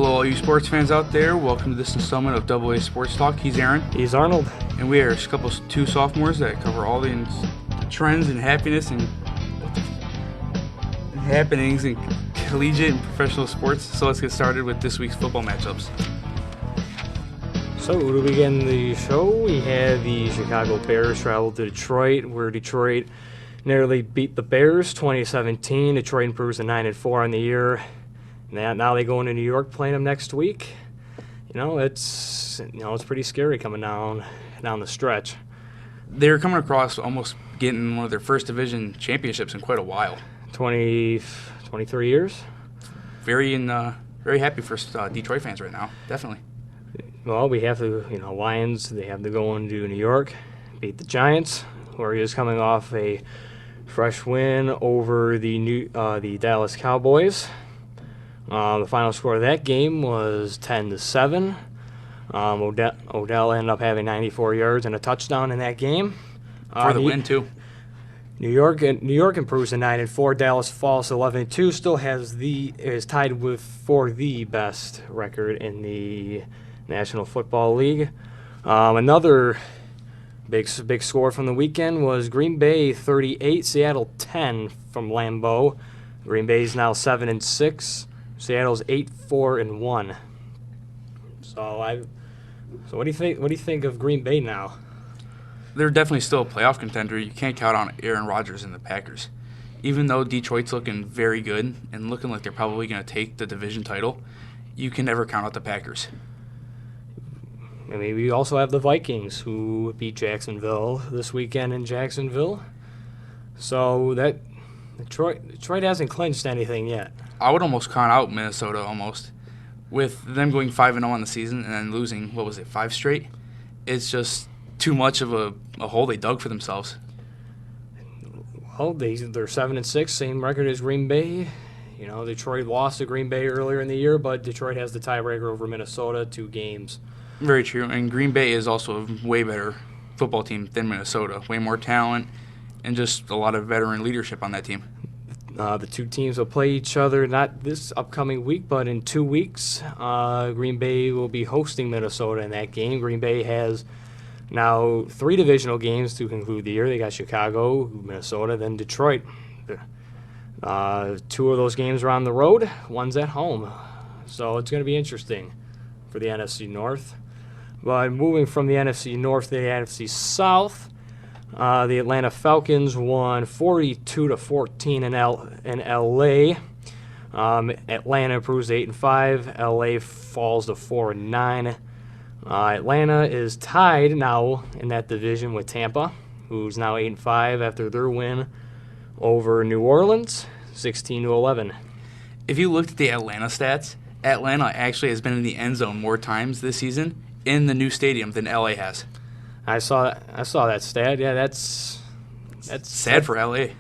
Hello, all you sports fans out there. Welcome to this installment of AA Sports Talk. He's Aron. He's Arnold. And we are two sophomores that cover all the trends and happiness and happenings in collegiate and professional sports. So let's get started with this week's football matchups. So to begin the show, we had the Chicago Bears travel to Detroit, where Detroit nearly beat the Bears 2017. Detroit improves to 9-4 on the year. Now they go into New York, playing them next week. It's pretty scary coming down the stretch. They're coming across almost getting one of their first division championships in quite a while. 23 years. Very happy for Detroit fans right now. Definitely. Well, we have to, Lions. They have to go into New York, beat the Giants, who are just coming off a fresh win over the Dallas Cowboys. The final score of that game was 10-7. Odell ended up having 94 yards and a touchdown in that game. For the win, too. New York improves to 9-4. Dallas falls to 11-2. Still is tied for the best record in the National Football League. Another big score from the weekend was Green Bay 38, Seattle 10 from Lambeau. Green Bay's now 7-6. Seattle's 8-4-1. So what do you think? What do you think of Green Bay now? They're definitely still a playoff contender. You can't count on Aaron Rodgers and the Packers. Even though Detroit's looking very good and looking like they're probably going to take the division title, you can never count out the Packers. I mean, we also have the Vikings, who beat Jacksonville this weekend in Jacksonville. So that Detroit hasn't clinched anything yet. I would almost count out Minnesota almost. With them going 5-0 on the season and then losing, 5 straight? It's just too much of a hole they dug for themselves. Well, they're 7-6, same record as Green Bay. Detroit lost to Green Bay earlier in the year, but Detroit has the tiebreaker over Minnesota, 2 games. Very true. And Green Bay is also a way better football team than Minnesota. Way more talent and just a lot of veteran leadership on that team. The two teams will play each other not this upcoming week, but in 2 weeks. Green Bay will be hosting Minnesota in that game. Green Bay has now 3 divisional games to conclude the year. They got Chicago, Minnesota, then Detroit. 2 of those games are on the road. 1's at home. So it's going to be interesting for the NFC North. But moving from the NFC North to the NFC South, the Atlanta Falcons won 42-14 in L.A. Atlanta improves to 8-5. L.A. falls to 4-9. Atlanta is tied now in that division with Tampa, who's now 8-5 after their win over New Orleans, 16-11. If you looked at the Atlanta stats, Atlanta actually has been in the end zone more times this season in the new stadium than L.A. has. I saw that stat. Yeah, that's sad for L.A.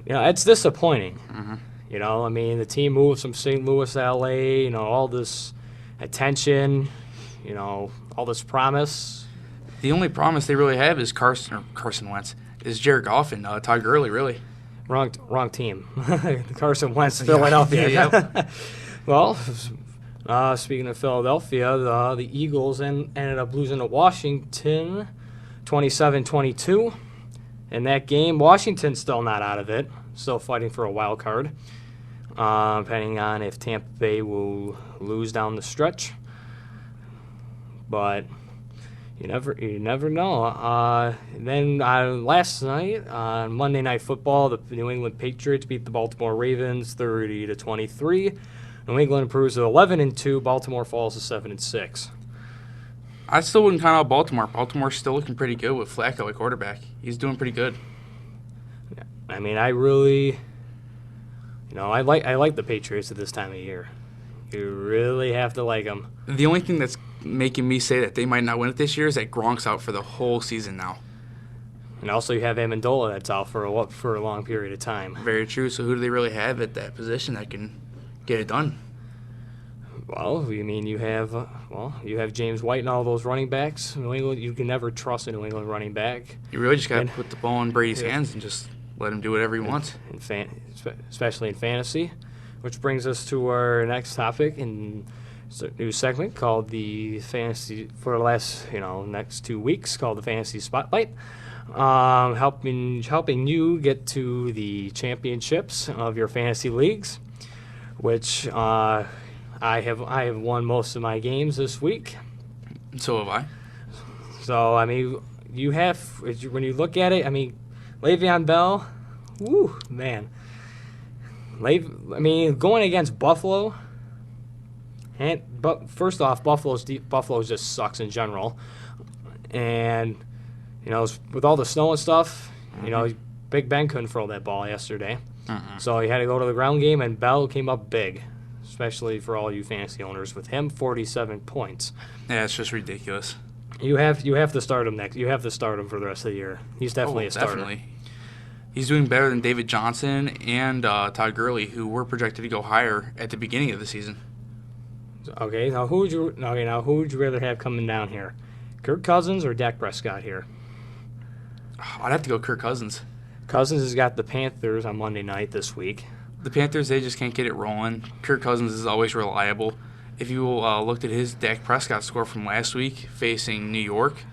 It's disappointing. Mm-hmm. The team moved from St. Louis to L.A., all this attention, all this promise. The only promise they really have is Carson Wentz, is Jared Goff and Todd Gurley, really. Wrong team. Carson Wentz, Philadelphia. Yep. Well, speaking of Philadelphia, the Eagles ended up losing to Washington 27-22. In that game, Washington's still not out of it, still fighting for a wild card, depending on if Tampa Bay will lose down the stretch. But you never know. Then last night on Monday Night Football, the New England Patriots beat the Baltimore Ravens 30-23. New England improves to 11-2. Baltimore falls to 7-6. I still wouldn't count out Baltimore. Baltimore's still looking pretty good with Flacco at quarterback. He's doing pretty good. I really, I like the Patriots at this time of year. You really have to like them. The only thing that's making me say that they might not win it this year is that Gronk's out for the whole season now. And also you have Amendola that's out for a long period of time. Very true. So who do they really have at that position that can get it done? Well, you have James White and all those running backs. New England, you can never trust a New England running back. You really just got to put the ball in Brady's hands and just let him do whatever he wants. Especially in fantasy. Which brings us to our next topic, and new segment called the Fantasy for the last next 2 weeks called the Fantasy Spotlight, helping you get to the championships of your fantasy leagues, which I have won most of my games this week. So have I. So I mean, when you look at it, I mean, Le'Veon Bell, woo man. Going against Buffalo. But first off, Buffalo just sucks in general, and with all the snow and stuff, Big Ben couldn't throw that ball yesterday, so he had to go to the ground game, and Bell came up big, especially for all you fantasy owners. With him, 47 points. Yeah, it's just ridiculous. You have to start him next. You have to start him for the rest of the year. He's definitely a starter. Definitely. He's doing better than David Johnson and Todd Gurley, who were projected to go higher at the beginning of the season. Okay, now who would you rather have coming down here, Kirk Cousins or Dak Prescott here? I'd have to go Kirk Cousins. Cousins has got the Panthers on Monday night this week. The Panthers, they just can't get it rolling. Kirk Cousins is always reliable. If you looked at his Dak Prescott score from last week facing New York,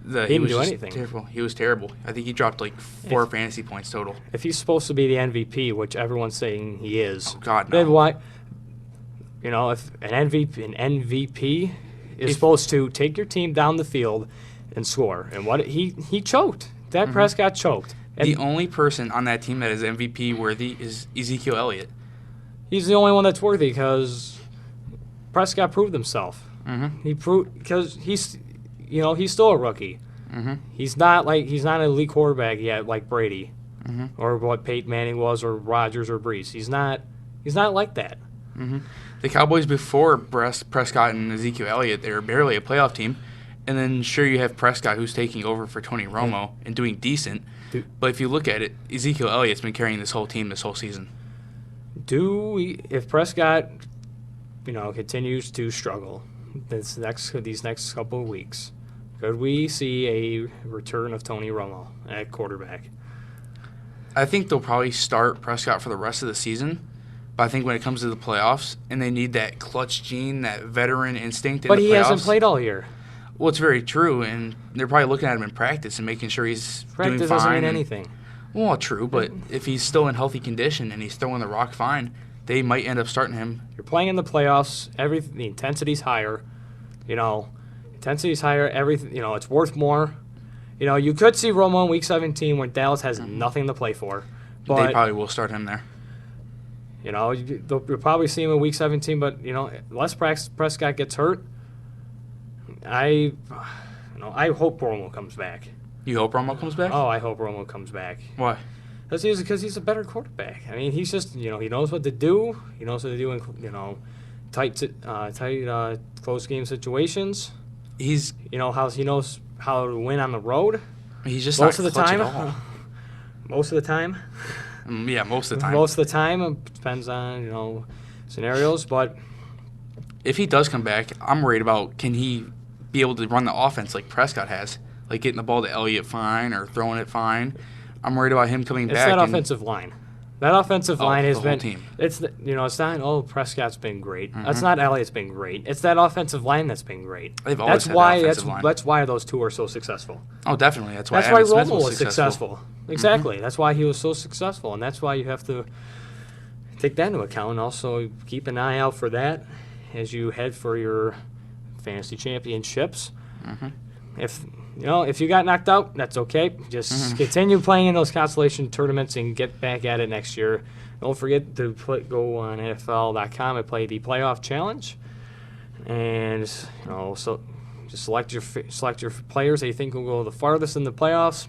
he didn't do anything. Terrible. He was terrible. I think he dropped like 4 fantasy points total. If he's supposed to be the MVP, which everyone's saying he is, oh God, no. Then why? If an MVP is supposed to take your team down the field and score, and what he choked. Dak Prescott choked. And the only person on that team that is MVP worthy is Ezekiel Elliott. He's the only one that's worthy because Prescott proved himself. He proved because he's still a rookie. He's not an elite quarterback yet like Brady, or what Peyton Manning was, or Rodgers or Brees. He's not like that. The Cowboys before Prescott and Ezekiel Elliott, they were barely a playoff team. And then sure you have Prescott who's taking over for Tony Romo and doing decent. But if you look at it, Ezekiel Elliott's been carrying this whole team this whole season. If Prescott, continues to struggle these next couple of weeks, could we see a return of Tony Romo at quarterback? I think they'll probably start Prescott for the rest of the season. But I think when it comes to the playoffs, and they need that clutch gene, that veteran instinct in the playoffs. But he hasn't played all year. Well, it's very true, and they're probably looking at him in practice and making sure he's doing fine. Practice doesn't mean anything. Well, true, but if he's still in healthy condition and he's throwing the rock fine, they might end up starting him. You're playing in the playoffs. The intensity's higher. Intensity's higher. Everything. It's worth more. You could see Romo in Week 17 when Dallas has nothing to play for. But they probably will start him there. You'll probably see him in Week 17, but unless Prescott gets hurt, I hope Romo comes back. You hope Romo comes back? Oh, I hope Romo comes back. Why? Because he's a better quarterback. I mean, he's just he knows what to do. He knows what to do in tight close game situations. He knows how to win on the road. He's just most not of the clutch time. At all. Most of the time. Yeah, most of the time. Most of the time, it depends on scenarios. But if he does come back, I'm worried about can he be able to run the offense like Prescott has, like getting the ball to Elliott fine or throwing it fine. I'm worried about him coming back. It's that offensive line. That offensive line has been. Team. It's it's not. Prescott's been great. That's not Elliott's been great. It's that offensive line that's been great. They've always had that offensive line. That's why those two are so successful. Oh, definitely. That's why Romo was successful. Exactly. That's why he was so successful, and that's why you have to take that into account. And also keep an eye out for that as you head for your fantasy championships. If you got knocked out, that's okay. Just continue playing in those consolation tournaments and get back at it next year. Don't forget to go on NFL.com and play the playoff challenge, and so just select your players that you think will go the farthest in the playoffs,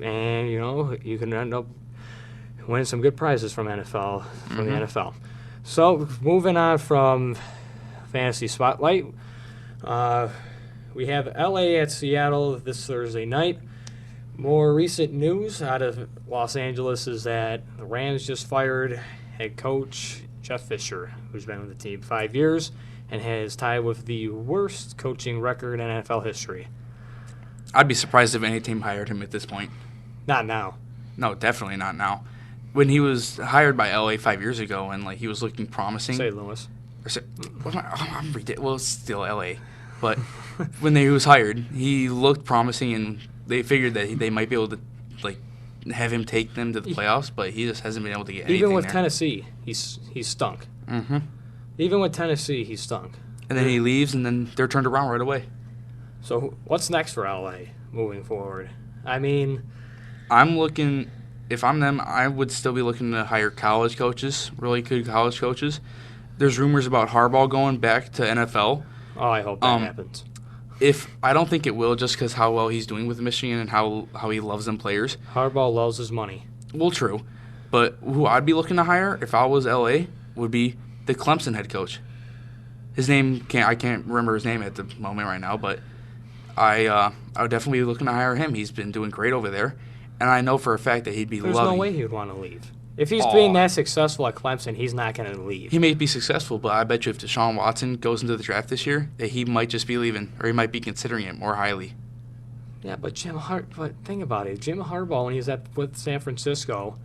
and you can end up winning some good prizes from the NFL. So moving on from Fantasy Spotlight. We have LA at Seattle this Thursday night. More recent news out of Los Angeles is that the Rams just fired head coach Jeff Fisher, who's been with the team 5 years and has tied with the worst coaching record in NFL history. I'd be surprised if any team hired him at this point. Not now. No, definitely not now. When he was hired by LA 5 years ago and he was looking promising. St. Louis. I'm ridiculous. Well, it's still L.A. But when he was hired, he looked promising, and they figured that they might be able to like have him take them to the playoffs, but he just hasn't been able to get anything Even with there. Tennessee, he's stunk. Mm-hmm. Even with Tennessee, he stunk. And then he leaves, and then they're turned around right away. So what's next for LA moving forward? I mean, I'm looking. If I'm them, I would still be looking to hire college coaches, really good college coaches. There's rumors about Harbaugh going back to NFL. oh, I hope that happens. I don't think it will, just because how well he's doing with Michigan and how he loves them players. Harbaugh loves his money. Well, true. But who I'd be looking to hire if I was LA would be the Clemson head coach. His name I can't remember his name at the moment right now, but I would definitely be looking to hire him. He's been doing great over there, and I know for a fact that he'd be There's loving. no way he would want to leave. If he's being that successful at Clemson, he's not going to leave. He may be successful, but I bet you if Deshaun Watson goes into the draft this year, that he might just be leaving, or he might be considering it more highly. Yeah, but but think about it. Jim Harbaugh, when he was with San Francisco,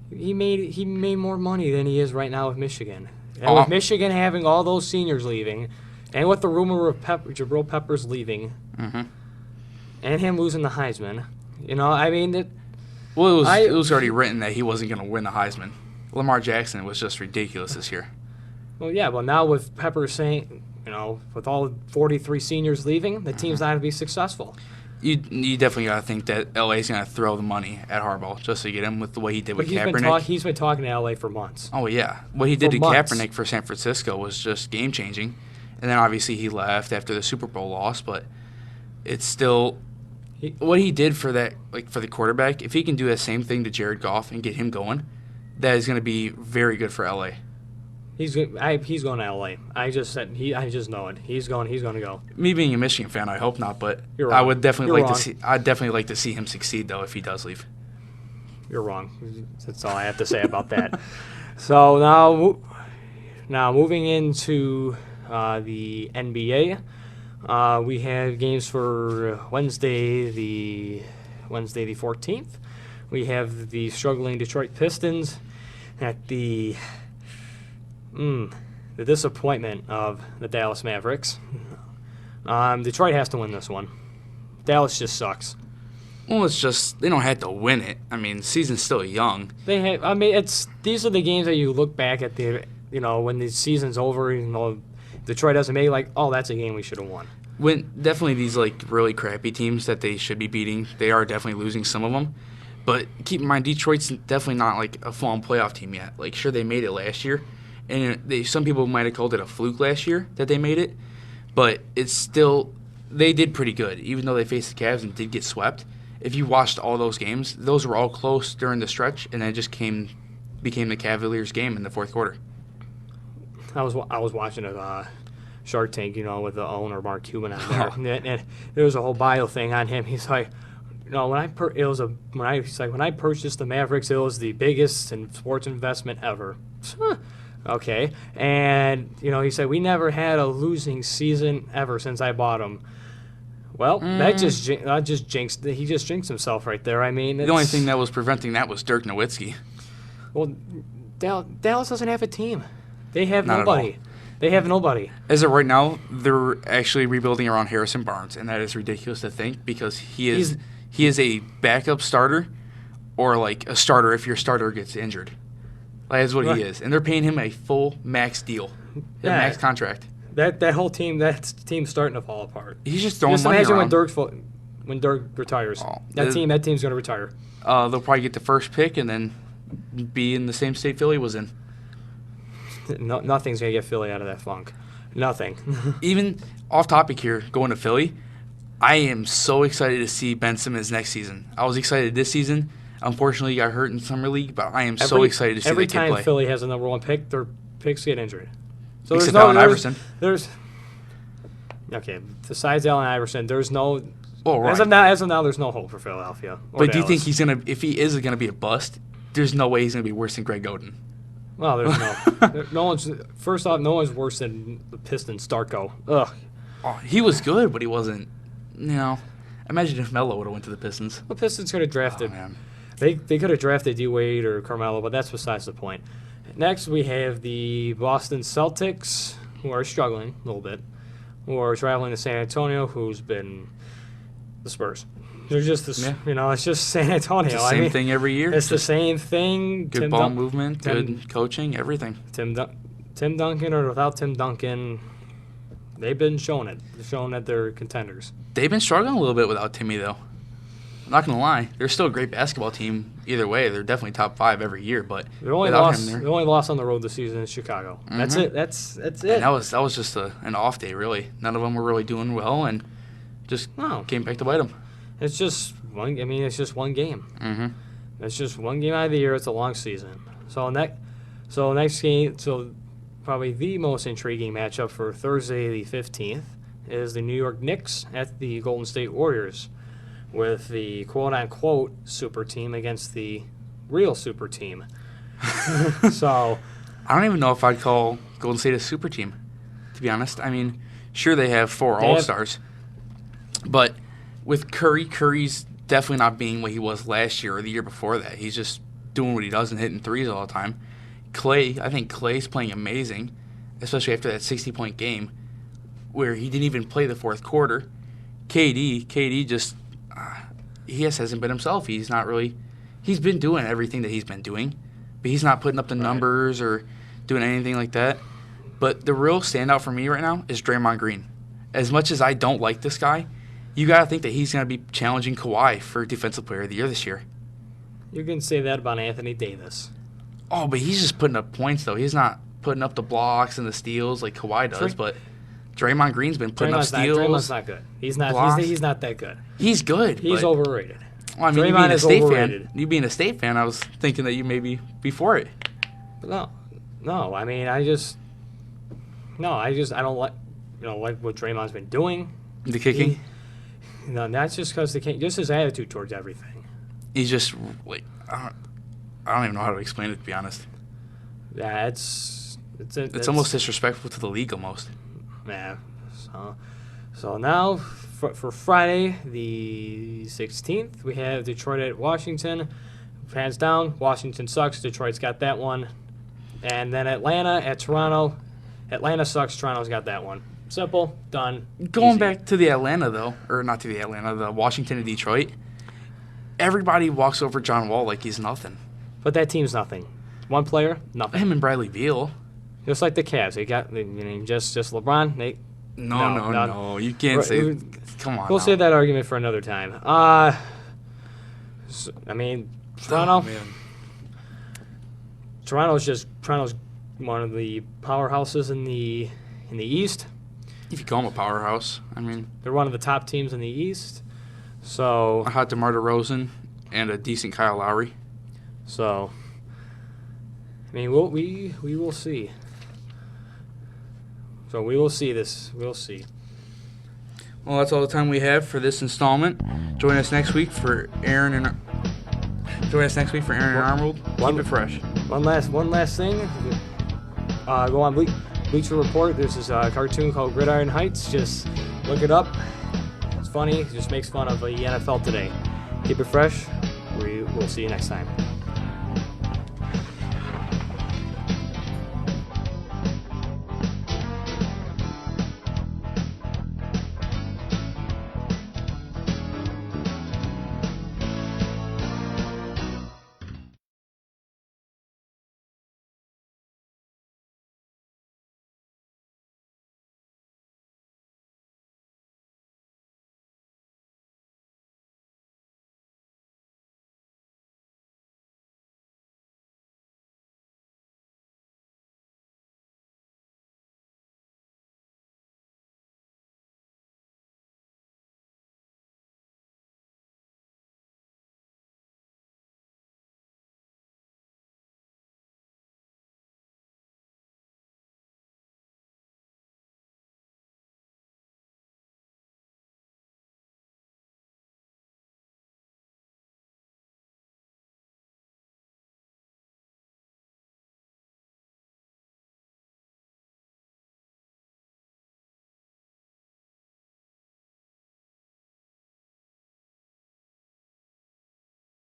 he made more money than he is right now with Michigan. And with Michigan having all those seniors leaving, and with the rumor of Jabril Peppers leaving, and him losing the Heisman, I mean, Well, it was already written that he wasn't going to win the Heisman. Lamar Jackson was just ridiculous this year. well, yeah, well, now with Peppers saying, with all 43 seniors leaving, the team's not going to be successful. You definitely got to think that LA's going to throw the money at Harbaugh just to get him with the way he did with Kaepernick. He's been talking to LA for months. Oh, yeah. What he did to months. Kaepernick for San Francisco was just game-changing. And then obviously he left after the Super Bowl loss, but it's still what he did for that, like for the quarterback. If he can do that same thing to Jared Goff and get him going, that is going to be very good for LA. He's going to LA. I just know it. He's going to go. Me being a Michigan fan, I hope not, but You're I wrong. would definitely You're like wrong. to see. I'd definitely like to see him succeed though if he does leave. You're wrong. That's all I have to say about that. So now moving into the NBA, we have games for Wednesday the 14th. We have the struggling Detroit Pistons at the disappointment of the Dallas Mavericks. Detroit has to win this one. Dallas just sucks. Well, it's just they don't have to win it. I mean, the season's still young. These are the games that you look back at when the season's over. Detroit doesn't make that's a game we should have won. When definitely these like really crappy teams that they should be beating, they are definitely losing some of them. But keep in mind, Detroit's definitely not like a full-on playoff team yet. Like, sure, they made it last year, and some people might have called it a fluke last year that they made it, but it's still they did pretty good, even though they faced the Cavs and did get swept. If you watched all those games, those were all close during the stretch, and then it just became the Cavaliers' game in the fourth quarter. I was watching a Shark Tank, with the owner Mark Cuban on there, and there was a whole bio thing on him. He's like, when I purchased the Mavericks, it was the biggest sports investment ever. Okay, and he said we never had a losing season ever since I bought them. Well, that just jinxed. He just jinxed himself right there. I mean, The only thing that was preventing that was Dirk Nowitzki. Well, Dallas doesn't have a team. They have Not at nobody. all. They have nobody. As of right now, they're actually rebuilding around Harrison Barnes, and that is ridiculous to think because he is a backup starter or like a starter if your starter gets injured. Like, that's what he is. And they're paying him a full max deal, a max contract. That whole team, that team's starting to fall apart. He's just throwing Just money imagine around. when Dirk retires. Oh, that team's going to retire. They'll probably get the first pick and then be in the same state Philly was in. No, nothing's going to get Philly out of that funk. Nothing. Even off topic here, going to Philly, I am so excited to see Ben Simmons next season. I was excited this season. Unfortunately, he got hurt in summer league, but I am so excited to see every that kid time play. Philly has a number one pick, their picks get injured. So Except Allen Iverson. Besides Allen Iverson, there's no. Oh, right. As of now, there's no hope for Philadelphia. But do you think if he is gonna be a bust? There's no way he's gonna be worse than Greg Oden. Well, there's no one's. First off, no one's worse than the Pistons. Starko. Ugh. Oh, he was good, but he wasn't. Imagine if Melo would have went to the Pistons. The Pistons could have drafted. Oh, man. They could have drafted D Wade or Carmelo, but that's besides the point. Next, we have the Boston Celtics, who are struggling a little bit, who are traveling to San Antonio, who's been the Spurs. They're just this, it's just San Antonio. It's the same thing every year. It's the same thing. Good ball movement, good coaching, everything. Tim Duncan or without Tim Duncan, they've been showing it. They're showing that they're contenders. They've been struggling a little bit without Timmy, though. I'm not going to lie. They're still a great basketball team either way. They're definitely top 5 every year, but their only loss on the road this season is Chicago. Mm-hmm. That's it. That's it. And that was just an off day, really. None of them were really doing well, and just came back to bite them. It's just one. It's just one game. Mm-hmm. It's just one game out of the year. It's a long season. Next game. So probably the most intriguing matchup for Thursday, the 15th, is the New York Knicks at the Golden State Warriors, with the quote-unquote super team against the real super team. So I don't even know if I'd call Golden State a super team, to be honest. I mean, sure, they have 4 All-Stars, but with Curry's definitely not being what he was last year or the year before that. He's just doing what he does and hitting threes all the time. I think Clay's playing amazing, especially after that 60-point game where he didn't even play the fourth quarter. KD just he hasn't been himself. He's been doing everything that he's been doing, but he's not putting up the numbers or doing anything like that. But the real standout for me right now is Draymond Green. As much as I don't like this guy, you got to think that he's going to be challenging Kawhi for Defensive Player of the Year this year. You can say that about Anthony Davis. Oh, but he's just putting up points, though. He's not putting up the blocks and the steals like Kawhi does, but Draymond Green's been putting up steals. Draymond's not good. He's not that good. He's good. He's overrated. Well, I mean, Draymond is overrated. You being a State fan, I was thinking that you may be before it. No. I mean, I don't like what Draymond's been doing. The kicking. That's just because just his attitude towards everything. He's just like I don't even know how to explain it, to be honest. Yeah, it's almost disrespectful to the league almost. Yeah. So now for Friday the 16th, we have Detroit at Washington. Hands down, Washington sucks. Detroit's got that one. And then Atlanta at Toronto. Atlanta sucks. Toronto's got that one. Simple, done. Going easy. back to the Atlanta, though, or not to the Atlanta, the Washington and Detroit, everybody walks over John Wall like he's nothing. But that team's nothing. One player, nothing. Him and Bradley Beal. Just like the Cavs. They got just LeBron. No. You can't say. Come on. We'll save that argument for another time. Toronto. Oh, man. Toronto's one of the powerhouses in the East. If you call them a powerhouse, I mean, they're one of the top teams in the East. So a hot DeMar DeRozan and a decent Kyle Lowry. So, I mean, we will see. So we will see this. We'll see. Well, that's all the time we have for this installment. Join us next week for Aron and Arnold. Keep it fresh. One last thing. Go on Bleacher Report. There's this cartoon called Gridiron Heights. Just look it up. It's funny. It just makes fun of the NFL today. Keep it fresh. We will see you next time.